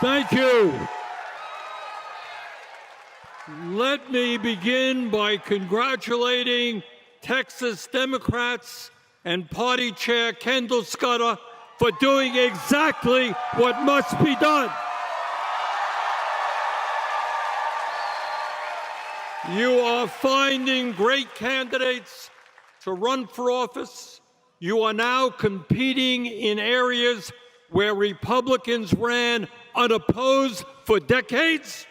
Thank you. Let me begin by congratulating Texas Democrats and Party Chair Kendall Scudder for doing exactly what must be done. You are finding great candidates to run for office. You are now competing in areas where Republicans ran unopposed for decades.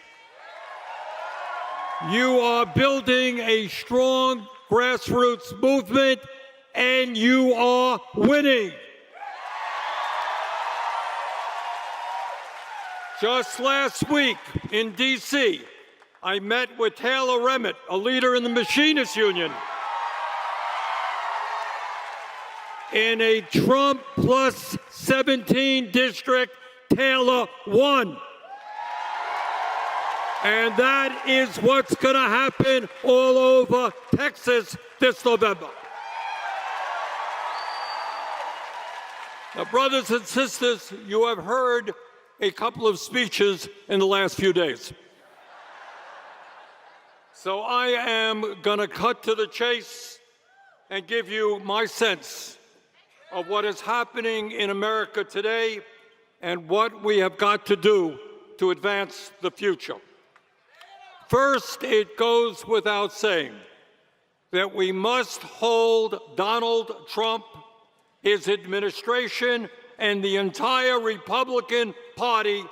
You are building a strong grassroots movement, and you are winning. Just last week in D.C., I met with Taylor Remmett, a leader in the Machinists Union, in a Trump plus 17 district. Taylor won. And that is what's going to happen all over Texas this November. Now, brothers and sisters, you have heard a couple of speeches in the last few days. So I am going to cut to the chase and give you my sense of what is happening in America today and what we have got to do to advance the future. First, it goes without saying that we must hold Donald Trump, his administration, and the entire Republican Party,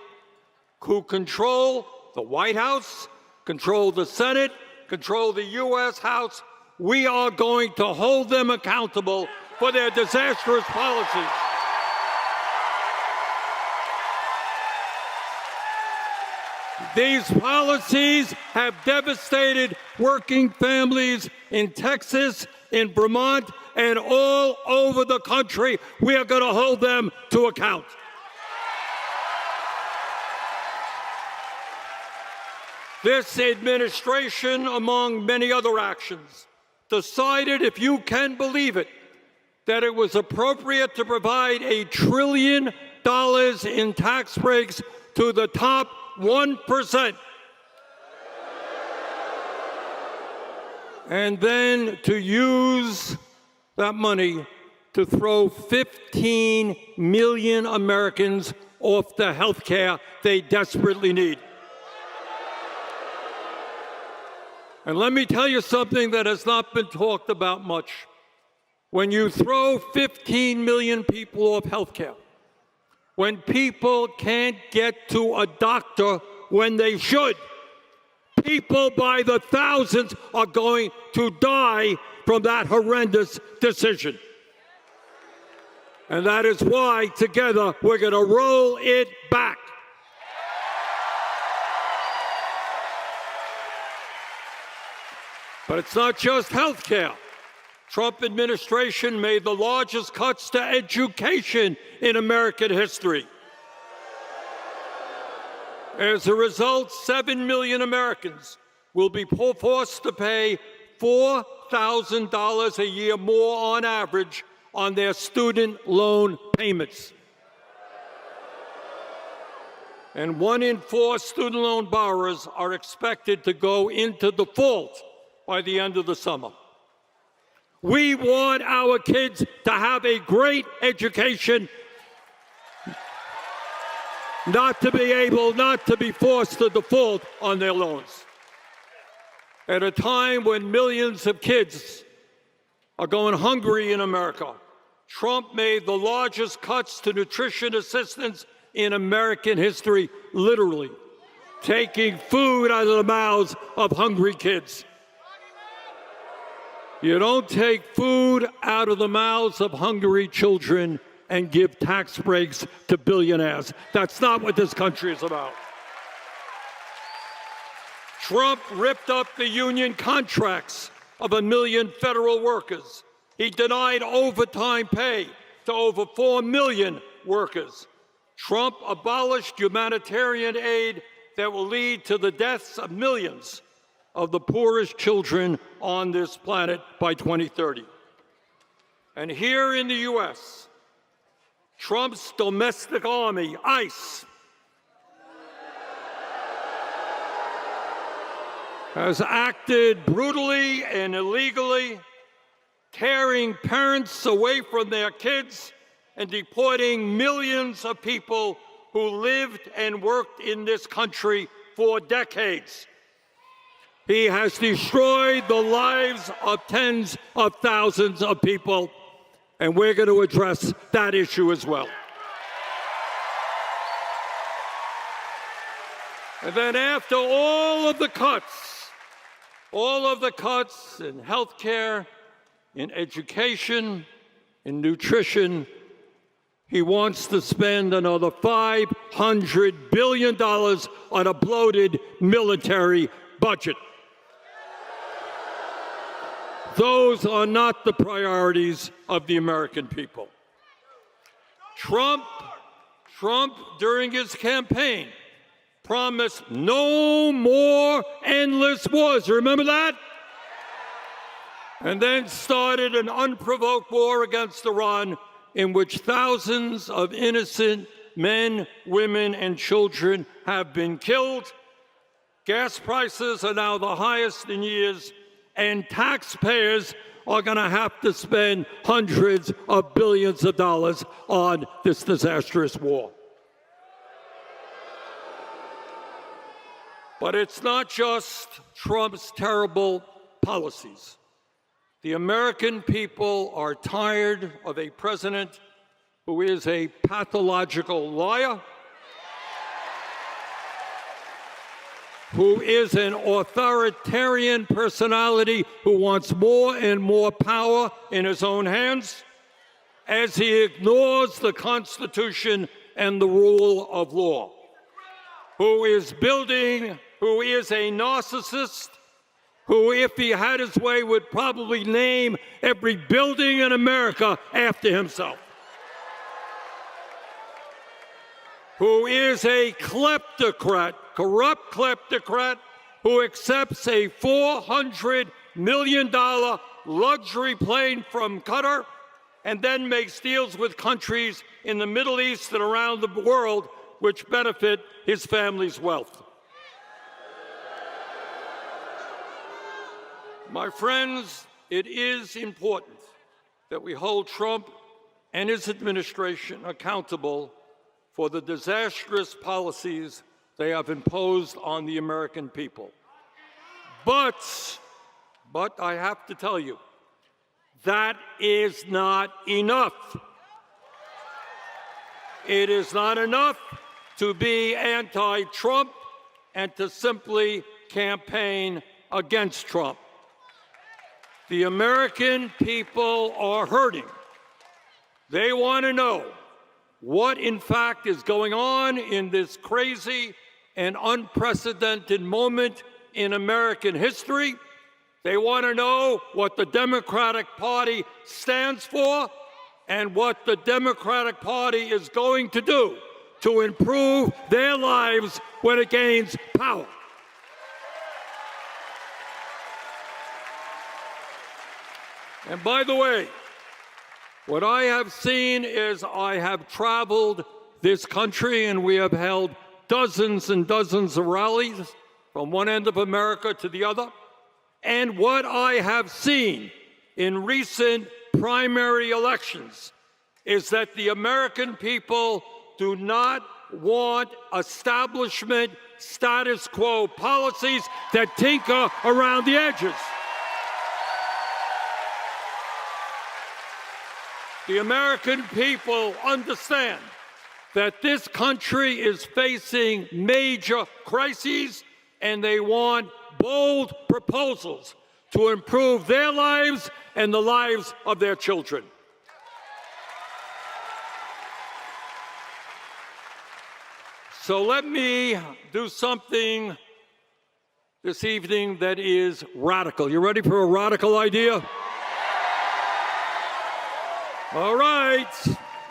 who control the White House, control the Senate, control the U.S. House. We are going to hold them accountable for their disastrous policies. These policies have devastated working families in Texas, in Vermont, and all over the country. We are going to hold them to account. This administration, among many other actions, decided, if you can believe it, that it was appropriate to provide $1 trillion in tax breaks to the top 1%. And then to use that money to throw 15 million Americans off the health care they desperately need. And let me tell you something that has not been talked about much. When you throw 15 million people off health care, when people can't get to a doctor when they should, people by the thousands are going to die from that horrendous decision. And that is why, together, we're going to roll it back. But it's not just health care. Trump administration made the largest cuts to education in American history. As a result, 7 million Americans will be forced to pay $4,000 a year more on average on their student loan payments. And 1 in 4 student loan borrowers are expected to go into default by the end of the summer. We want our kids to have a great education, not to be forced to default on their loans. At a time when millions of kids are going hungry in America, Trump made the largest cuts to nutrition assistance in American history, literally, taking food out of the mouths of hungry kids. You don't take food out of the mouths of hungry children and give tax breaks to billionaires. That's not what this country is about. Trump ripped up the union contracts of 1 million federal workers. He denied overtime pay to over 4 million workers. Trump abolished humanitarian aid that will lead to the deaths of millions of the poorest children on this planet by 2030. And here in the U.S., Trump's domestic army, ICE, has acted brutally and illegally, tearing parents away from their kids and deporting millions of people who lived and worked in this country for decades. He has destroyed the lives of tens of thousands of people, and we're going to address that issue as well. And then after all of the cuts in health care, in education, in nutrition, he wants to spend another $500 billion on a bloated military budget. Those are not the priorities of the American people. Trump, during his campaign, promised no more endless wars. Remember that? And then started an unprovoked war against Iran in which thousands of innocent men, women, and children have been killed. Gas prices are now the highest in years, and taxpayers are going to have to spend hundreds of billions of dollars on this disastrous war. But it's not just Trump's terrible policies. The American people are tired of a president who is a pathological liar, who is an authoritarian personality who wants more and more power in his own hands, as he ignores the Constitution and the rule of law, who is a narcissist, who, if he had his way, would probably name every building in America after himself, who is a kleptocrat, corrupt kleptocrat, who accepts a $400 million luxury plane from Qatar and then makes deals with countries in the Middle East and around the world which benefit his family's wealth. My friends, it is important that we hold Trump and his administration accountable for the disastrous policies they have imposed on the American people. But I have to tell you, that is not enough. It is not enough to be anti-Trump and to simply campaign against Trump. The American people are hurting. They want to know what, in fact, is going on in this crazy and unprecedented moment in American history. They want to know what the Democratic Party stands for and what the Democratic Party is going to do to improve their lives when it gains power. And by the way, what I have seen is I have traveled this country and we have held dozens and dozens of rallies from one end of America to the other. And what I have seen in recent primary elections is that the American people do not want establishment status quo policies that tinker around the edges. The American people understand that this country is facing major crises, and they want bold proposals to improve their lives and the lives of their children. So let me do something this evening that is radical. You ready for a radical idea? All right.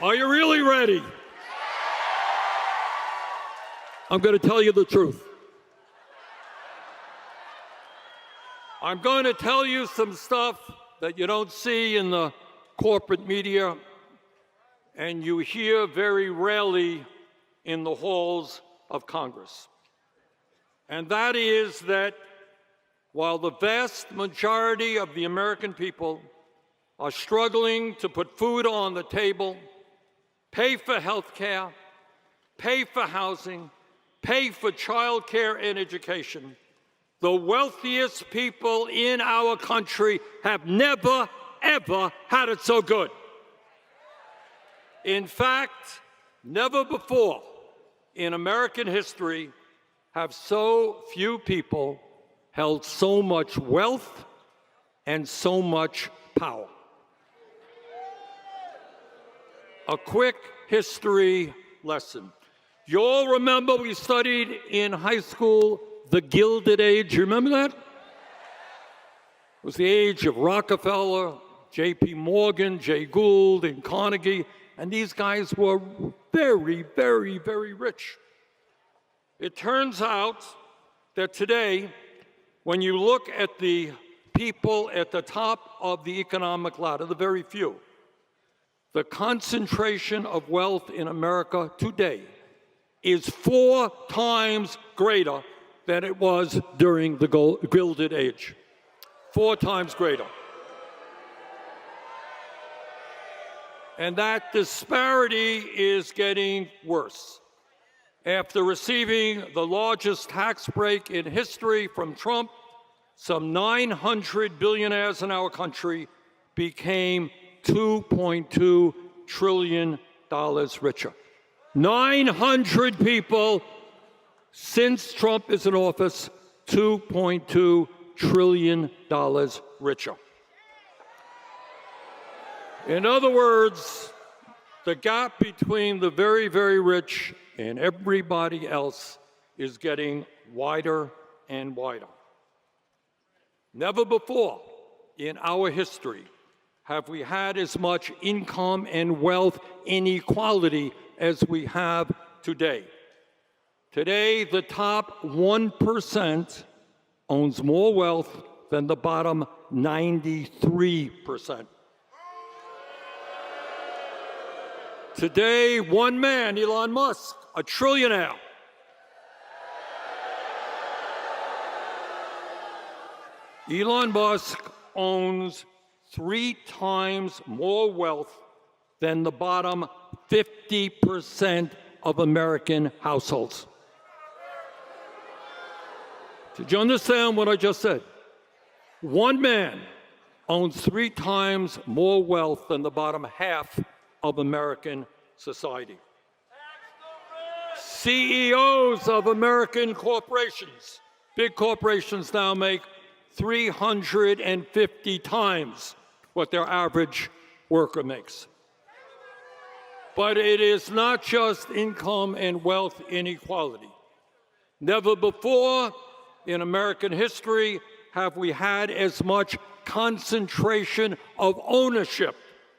Are you really ready? I'm going to tell you the truth. I'm going to tell you some stuff that you don't see in the corporate media and you hear very rarely in the halls of Congress. And that is that while the vast majority of the American people are struggling to put food on the table, pay for health care, pay for housing, pay for child care and education, the wealthiest people in our country have never, ever had it so good. In fact, never before in American history have so few people held so much wealth and so much power. A quick history lesson. You all remember we studied in high school the Gilded Age. You remember that? It was the age of Rockefeller, J.P. Morgan, Jay Gould, and Carnegie, and these guys were very, very, very rich. It turns out that today, when you look at the people at the top of the economic ladder, the very few, the concentration of wealth in America today is 4 times greater than it was during the Gilded Age. 4 times greater. And that disparity is getting worse. After receiving the largest tax break in history from Trump, some 900 billionaires in our country became $2.2 trillion richer. 900 people since Trump is in office, $2.2 trillion richer. In other words, the gap between the very, very rich and everybody else is getting wider and wider. Never before in our history have we had as much income and wealth inequality as we have today. Today, the top 1% owns more wealth than the bottom 93%. Today, one man, Elon Musk, a trillionaire, Elon Musk owns 3 times more wealth than the bottom 50% of American households. Did you understand what I just said? One man owns 3 times more wealth than the bottom half of American society. CEOs of American corporations, big corporations now make 350 times what their average worker makes. But it is not just income and wealth inequality. Never before in American history have we had as much concentration of ownership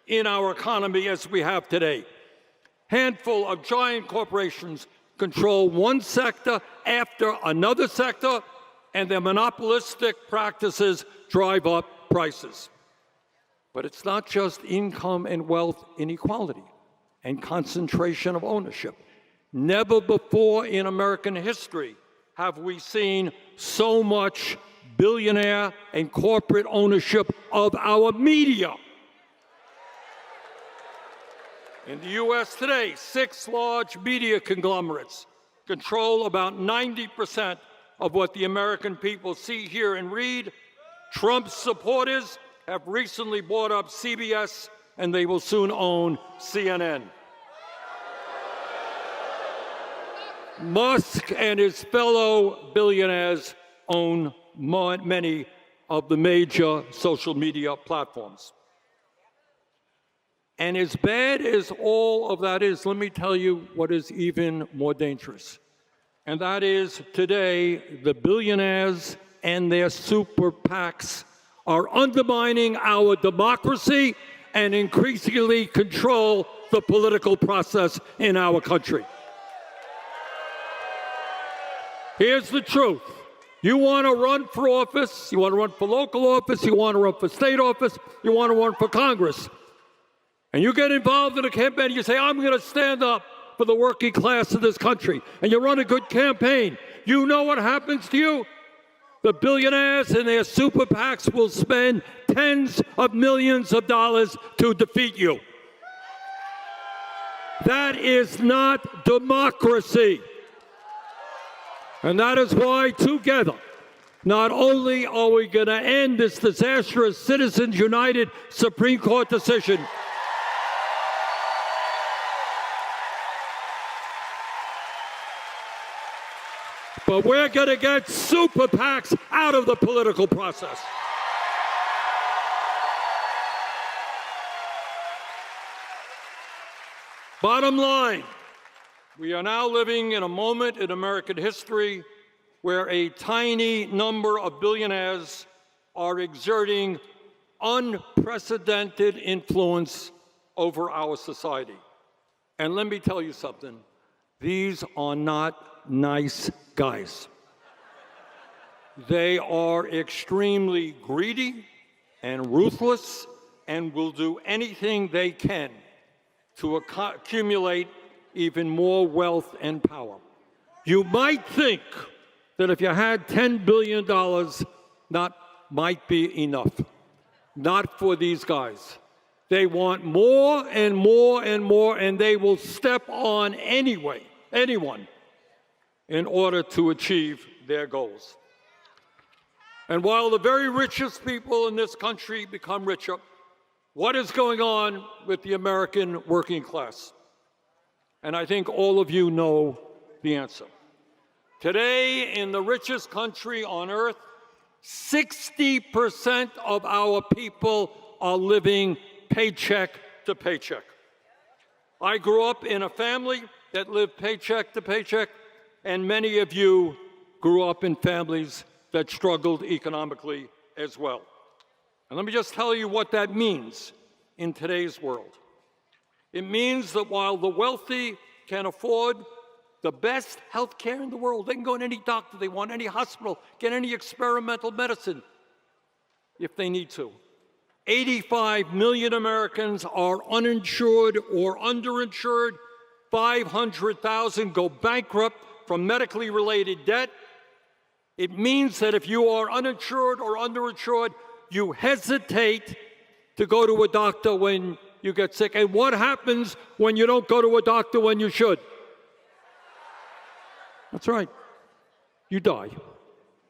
in our economy as we have today. Handful of giant corporations control one sector after another sector, and their monopolistic practices drive up prices. But it's not just income and wealth inequality and concentration of ownership. Never before in American history have we seen so much billionaire and corporate ownership of our media. In the U.S. today, 6 large media conglomerates control about 90% of what the American people see, hear, and read. Trump's supporters have recently bought up CBS, and they will soon own CNN. Musk and his fellow billionaires own many of the major social media platforms. And as bad as all of that is, let me tell you what is even more dangerous. And that is today, the billionaires and their super PACs are undermining our democracy and increasingly control the political process in our country. Here's the truth. You want to run for office, you want to run for local office, you want to run for state office, you want to run for Congress. And you get involved in a campaign, you say, I'm going to stand up for the working class of this country. And you run a good campaign. You know what happens to you? The billionaires and their super PACs will spend tens of millions of dollars to defeat you. That is not democracy. And that is why together, not only are we going to end this disastrous Citizens United Supreme Court decision, but we're going to get super PACs out of the political process. Bottom line, we are now living in a moment in American history where a tiny number of billionaires are exerting unprecedented influence over our society. And let me tell you something, these are not nice guys. They are extremely greedy and ruthless and will do anything they can to accumulate even more wealth and power. You might think that if you had $10 billion, that might be enough. Not for these guys. They want more and more and more, and they will step on anyone, in order to achieve their goals. And while the very richest people in this country become richer, what is going on with the American working class? And I think all of you know the answer. Today, in the richest country on earth, 60% of our people are living paycheck to paycheck. I grew up in a family that lived paycheck to paycheck, and many of you grew up in families that struggled economically as well. And let me just tell you what that means in today's world. It means that while the wealthy can afford the best health care in the world, they can go to any doctor they want, any hospital, get any experimental medicine if they need to. 85 million Americans are uninsured or underinsured. 500,000 go bankrupt from medically related debt. It means that if you are uninsured or underinsured, you hesitate to go to a doctor when you get sick. And what happens when you don't go to a doctor when you should? That's right. You die.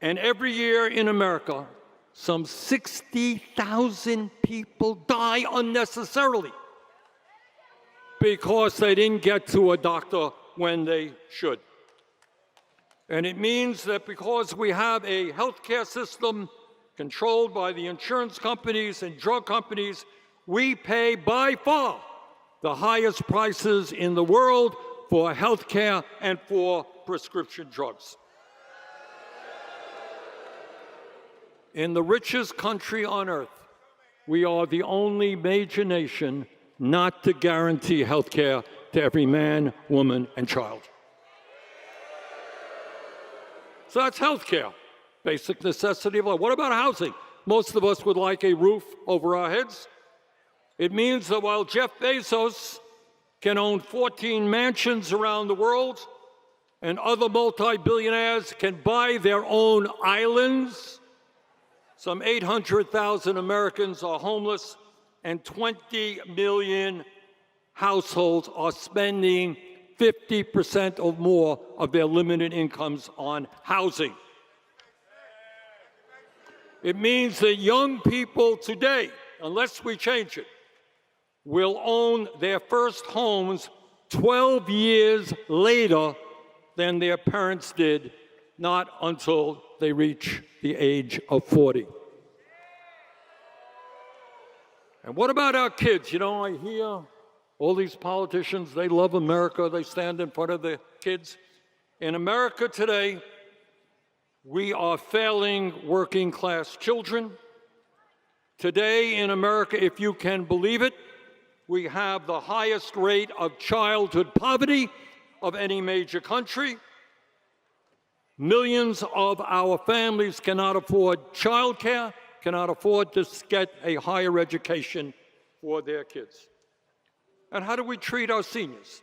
And every year in America, some 60,000 people die unnecessarily because they didn't get to a doctor when they should. And it means that because we have a healthcare system controlled by the insurance companies and drug companies, we pay by far the highest prices in the world for healthcare and for prescription drugs. In the richest country on earth, we are the only major nation not to guarantee healthcare to every man, woman, and child. So that's healthcare, basic necessity of life. What about housing? Most of us would like a roof over our heads. It means that while Jeff Bezos can own 14 mansions around the world, and other multi-billionaires can buy their own islands, some 800,000 Americans are homeless, and 20 million households are spending 50% or more of their limited incomes on housing. It means that young people today, unless we change it, will own their first homes 12 years later than their parents did, not until they reach the age of 40. And what about our kids? You know, I hear all these politicians, they love America, they stand in front of the kids. In America today, we are failing working class children. Today in America, if you can believe it, we have the highest rate of childhood poverty of any major country. Millions of our families cannot afford childcare, cannot afford to get a higher education for their kids. And how do we treat our seniors?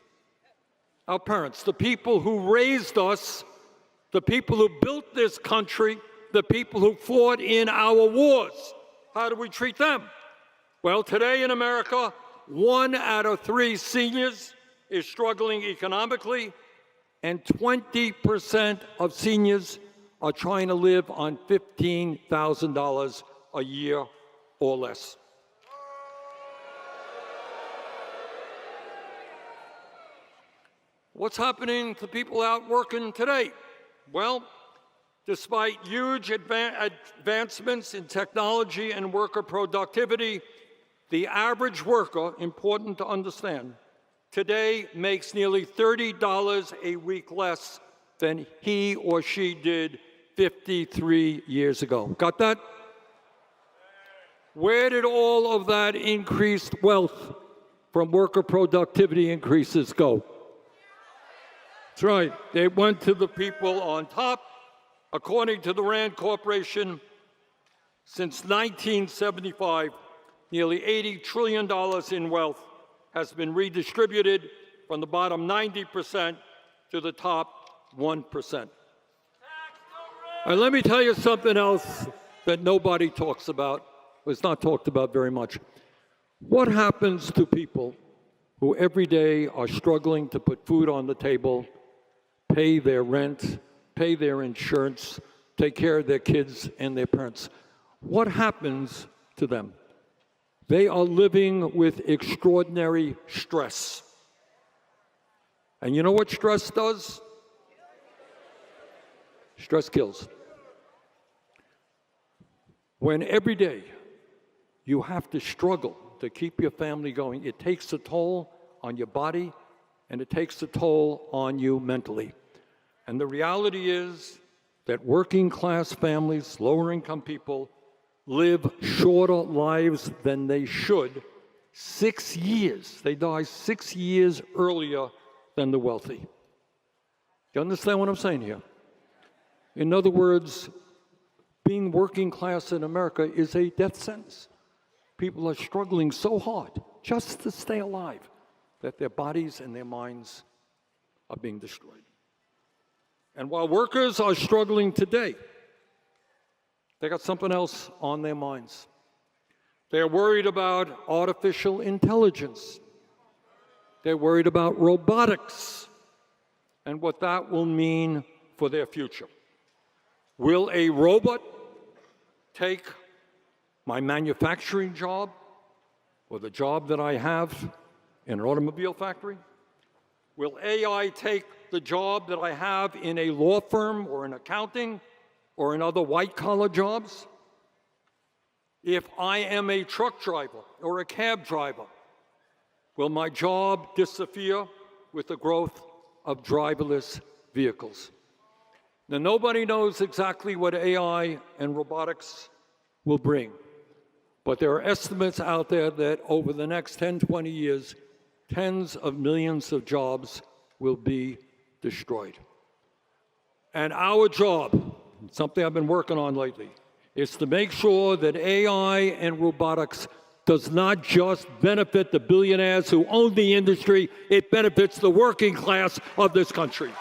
Our parents, the people who raised us, the people who built this country, the people who fought in our wars. How do we treat them? Well, today in America, 1 out of 3 seniors is struggling economically, and 20% of seniors are trying to live on $15,000 a year or less. What's happening to people out working today? Well, despite huge advancements in technology and worker productivity, the average worker, important to understand, today makes nearly $30 a week less than he or she did 53 years ago. Got that? Where did all of that increased wealth from worker productivity increases go? That's right. They went to the people on top. According to the Rand Corporation, since 1975, nearly $80 trillion in wealth has been redistributed from the bottom 90% to the top 1%. And let me tell you something else that nobody talks about. It's not talked about very much. What happens to people who every day are struggling to put food on the table, pay their rent, pay their insurance, take care of their kids and their parents? What happens to them? They are living with extraordinary stress. And you know what stress does? Stress kills. When every day you have to struggle to keep your family going, it takes a toll on your body and it takes a toll on you mentally. And the reality is that working class families, lower income people, live shorter lives than they should. 6 years. They die 6 years earlier than the wealthy. You understand what I'm saying here? In other words, being working class in America is a death sentence. People are struggling so hard just to stay alive that their bodies and their minds are being destroyed. And while workers are struggling today, they got something else on their minds. They're worried about artificial intelligence. They're worried about robotics and what that will mean for their future. Will a robot take my manufacturing job or the job that I have in an automobile factory? Will AI take the job that I have in a law firm or in accounting or in other white-collar jobs? If I am a truck driver or a cab driver, will my job disappear with the growth of driverless vehicles? Now, nobody knows exactly what AI and robotics will bring, but there are estimates out there that over the next 10, 20 years, tens of millions of jobs will be destroyed. And our job, something I've been working on lately, is to make sure that AI and robotics does not just benefit the billionaires who own the industry, it benefits the working class of this country.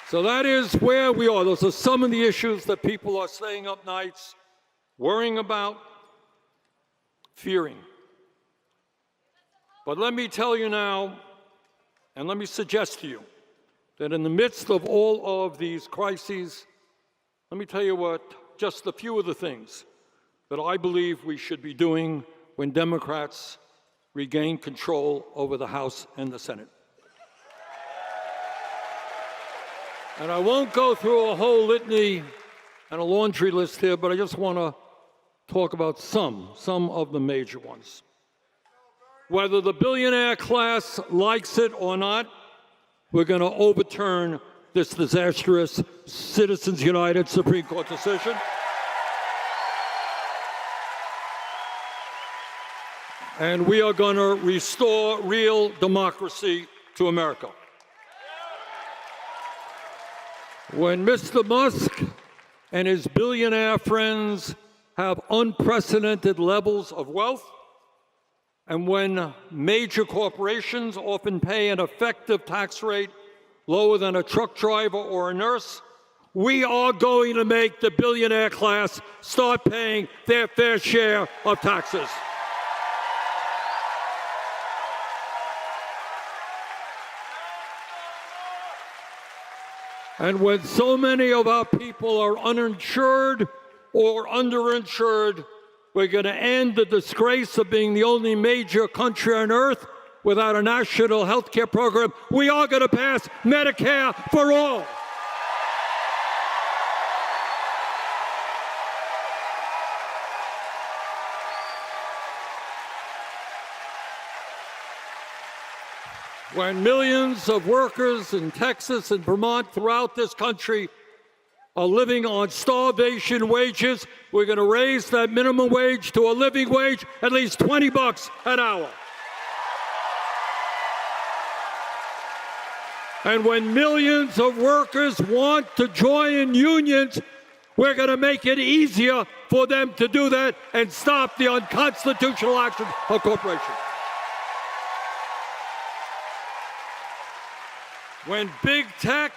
So that is where we are. Those are some of the issues that people are staying up nights, worrying about, fearing. But let me tell you now, and let me suggest to you, that in the midst of all of these crises, let me tell you what, just a few of the things that I believe we should be doing when Democrats regain control over the House and the Senate. And I won't go through a whole litany and a laundry list here, but I just want to talk about some of the major ones. Whether the billionaire class likes it or not, we're going to overturn this disastrous Citizens United Supreme Court decision. And we are going to restore real democracy to America. When Mr. Musk and his billionaire friends have unprecedented levels of wealth, And when major corporations often pay an effective tax rate lower than a truck driver or a nurse, we are going to make the billionaire class start paying their fair share of taxes. And when so many of our people are uninsured or underinsured, we're going to end the disgrace of being the only major country on earth without a national health care program. We are going to pass Medicare for all. When millions of workers in Texas and Vermont throughout this country are living on starvation wages, we're going to raise that minimum wage to a living wage, at least $20 an hour. And when millions of workers want to join unions, we're going to make it easier for them to do that and stop the unconstitutional actions of corporations. When big tech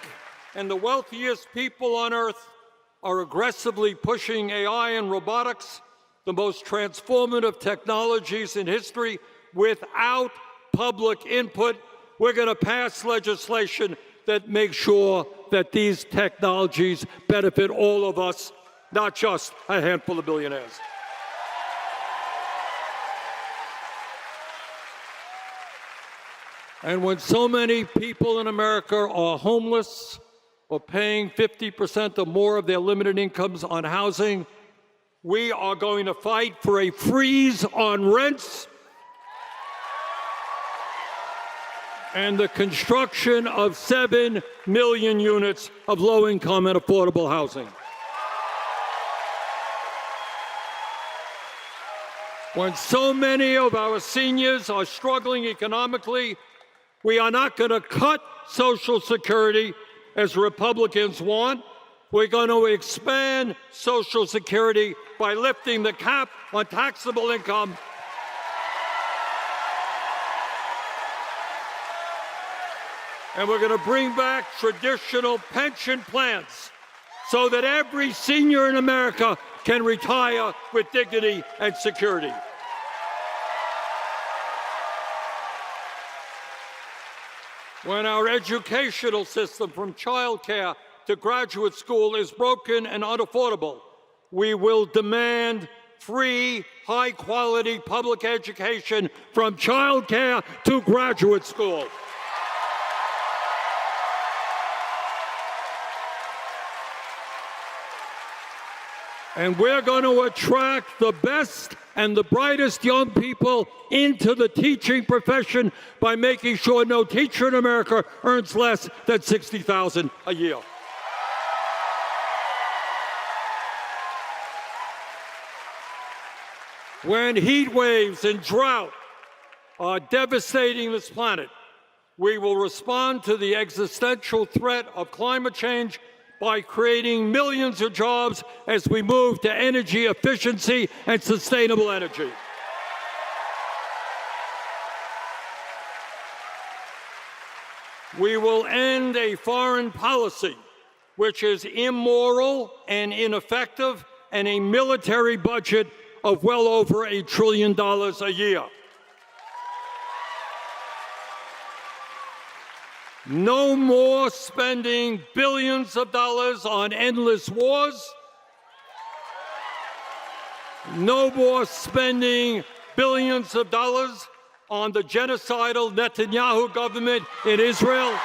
and the wealthiest people on earth are aggressively pushing AI and robotics, the most transformative technologies in history, without public input, we're going to pass legislation that makes sure that these technologies benefit all of us, not just a handful of billionaires. And when so many people in America are homeless or paying 50% or more of their limited incomes on housing, we are going to fight for a freeze on rents and the construction of 7 million units of low-income and affordable housing. When so many of our seniors are struggling economically, we are not going to cut Social Security as Republicans want. We're going to expand Social Security by lifting the cap on taxable income. And we're going to bring back traditional pension plans so that every senior in America can retire with dignity and security. When our educational system, from childcare to graduate school, is broken and unaffordable, we will demand free, high-quality public education from childcare to graduate school. And we're going to attract the best and the brightest young people into the teaching profession by making sure no teacher in America earns less than $60,000 a year. When heat waves and drought are devastating this planet, we will respond to the existential threat of climate change by creating millions of jobs as we move to energy efficiency and sustainable energy. We will end a foreign policy which is immoral and ineffective, and a military budget of well over $1 trillion a year. No more spending billions of dollars on endless wars. No more spending billions of dollars on the genocidal Netanyahu government in Israel.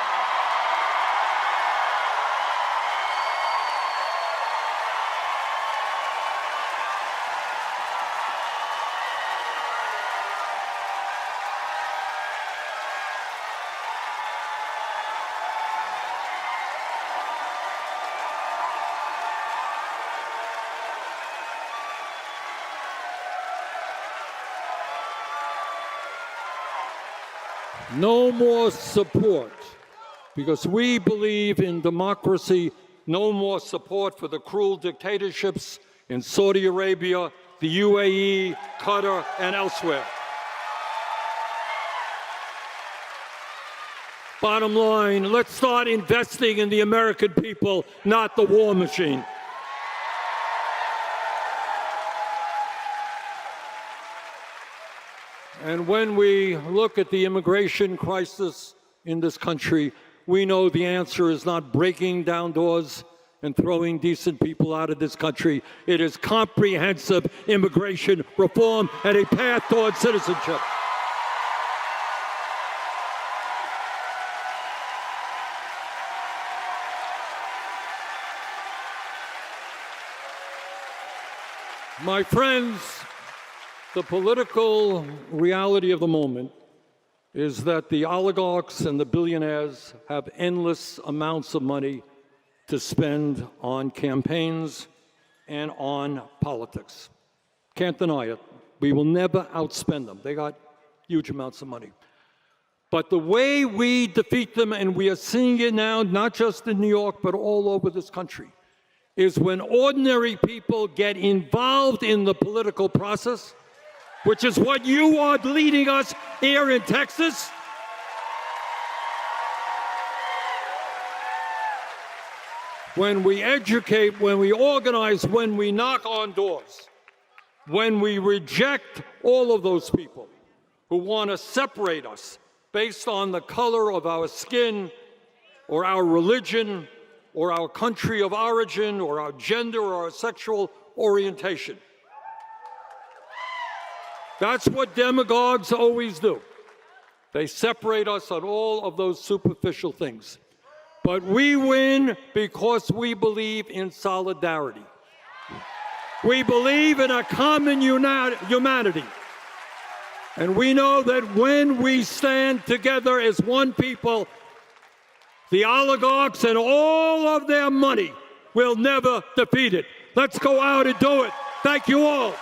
No more support, because we believe in democracy. No more support for the cruel dictatorships in Saudi Arabia, the UAE, Qatar, and elsewhere. Bottom line, let's start investing in the American people, not the war machine. And when we look at the immigration crisis in this country, we know the answer is not breaking down doors and throwing decent people out of this country. It is comprehensive immigration reform and a path towards citizenship. My friends, the political reality of the moment is that the oligarchs and the billionaires have endless amounts of money to spend on campaigns and on politics. Can't deny it. We will never outspend them. They got huge amounts of money. But the way we defeat them, and we are seeing it now, not just in New York, but all over this country, is when ordinary people get involved in the political process, which is what you are leading us here in Texas. When we educate, when we organize, when we knock on doors, when we reject all of those people who want to separate us based on the color of our skin or our religion or our country of origin or our gender or our sexual orientation. That's what demagogues always do. They separate us on all of those superficial things. But we win because we believe in solidarity. We believe in a common humanity. And we know that when we stand together as one people, the oligarchs and all of their money will never defeat it. Let's go out and do it. Thank you all.